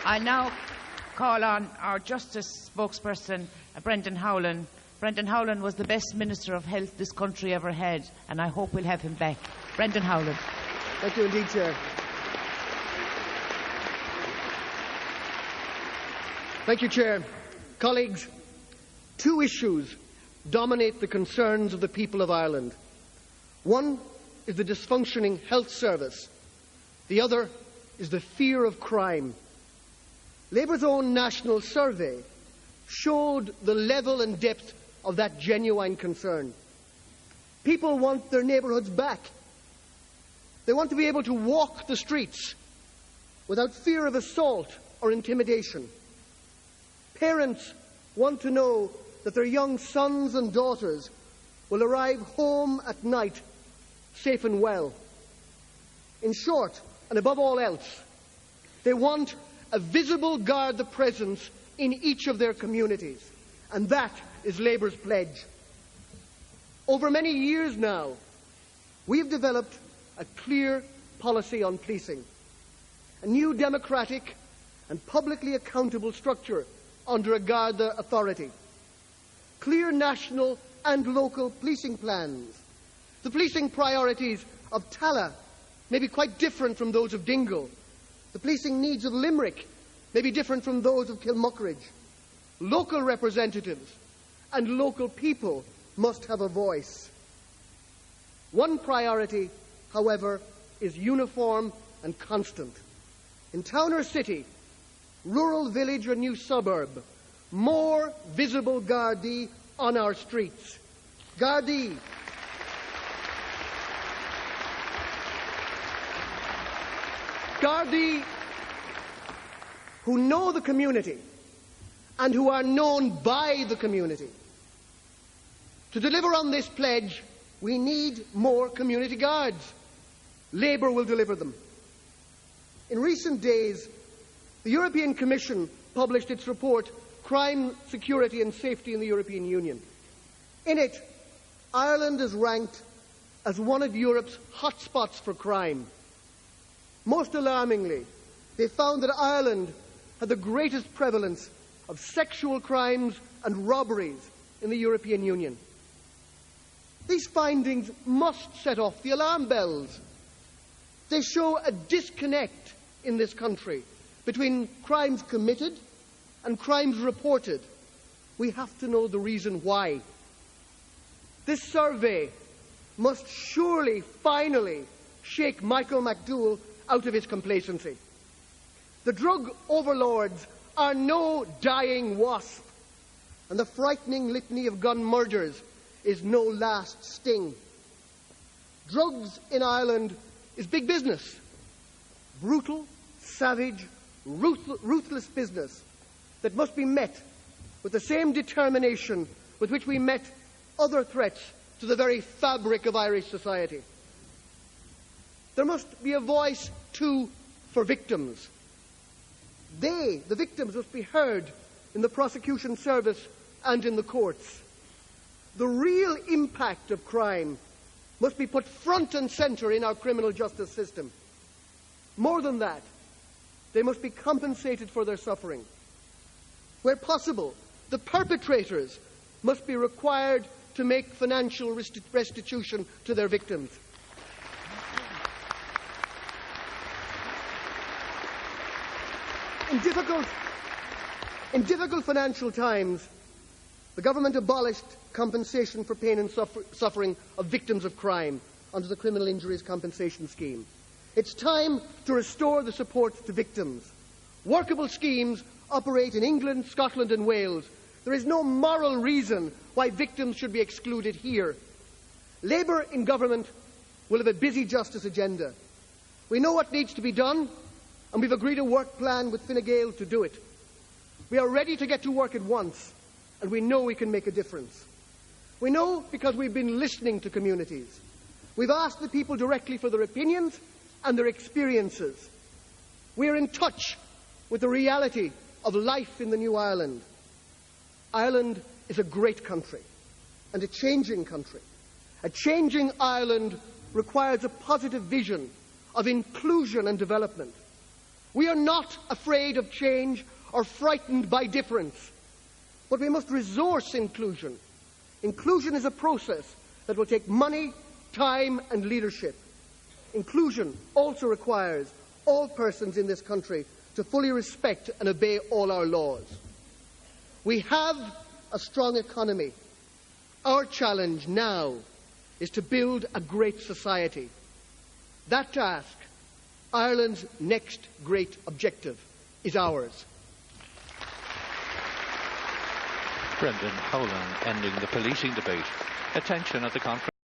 I now call on our Justice spokesperson, Brendan Howlin. Brendan Howlin was the best Minister of Health this country ever had, and I hope we'll have him back. Brendan Howlin. Thank you indeed, Chair. Thank you, Chair. Colleagues, two issues dominate the concerns of the people of Ireland. One is the dysfunctioning health service. The other is the fear of crime. Labour's own national survey showed the level and depth of that genuine concern. People want their neighbourhoods back. They want to be able to walk the streets without fear of assault or intimidation. Parents want to know that their young sons and daughters will arrive home at night safe and well. In short, and above all else, they want a visible Garda presence in each of their communities, and that is Labour's pledge. Over many years now, we have developed a clear policy on policing, a new democratic and publicly accountable structure under a Garda authority, clear national and local policing plans. The policing priorities of Tallaght may be quite different from those of Dingle. The policing needs of Limerick may be different from those of Kilmuckridge. Local representatives and local people must have a voice. One priority, however, is uniform and constant. In town or city, rural village or new suburb, more visible Gardaí on our streets. Gardaí who know the community and who are known by the community. To deliver on this pledge, we need more community guards. Labour will deliver them. In recent days, the European Commission published its report, Crime, Security and Safety in the European Union. In it, Ireland is ranked as one of Europe's hotspots for crime. Most alarmingly, they found that Ireland had the greatest prevalence of sexual crimes and robberies in the European Union. These findings must set off the alarm bells. They show a disconnect in this country between crimes committed and crimes reported. We have to know the reason why. This survey must surely, finally, shake Michael McDowell out of his complacency. The drug overlords are no dying wasp, and the frightening litany of gun murders is no last sting. Drugs in Ireland is big business. Brutal, savage, ruthless business that must be met with the same determination with which we met other threats to the very fabric of Irish society. There must be a voice, too, for victims. They, the victims, must be heard in the prosecution service and in the courts. The real impact of crime must be put front and centre in our criminal justice system. More than that, they must be compensated for their suffering. Where possible, the perpetrators must be required to make financial restitution to their victims. In difficult financial times, the government abolished compensation for pain and suffering of victims of crime under the Criminal Injuries Compensation Scheme. It's time to restore the support to victims. Workable schemes operate in England, Scotland and Wales. There is no moral reason why victims should be excluded here. Labour in government will have a busy justice agenda. We know what needs to be done, and we've agreed a work plan with Fine Gael to do it. We are ready to get to work at once, and we know we can make a difference. We know because we've been listening to communities. We've asked the people directly for their opinions and their experiences. We are in touch with the reality of life in the new Ireland. Ireland is a great country and a changing country. A changing Ireland requires a positive vision of inclusion and development. We are not afraid of change or frightened by difference, but we must resource inclusion. Inclusion is a process that will take money, time and leadership. Inclusion also requires all persons in this country to fully respect and obey all our laws. We have a strong economy. Our challenge now is to build a great society. That task, Ireland's next great objective, is ours. Brendan Howlin ending the policing debate. Attention at the conference.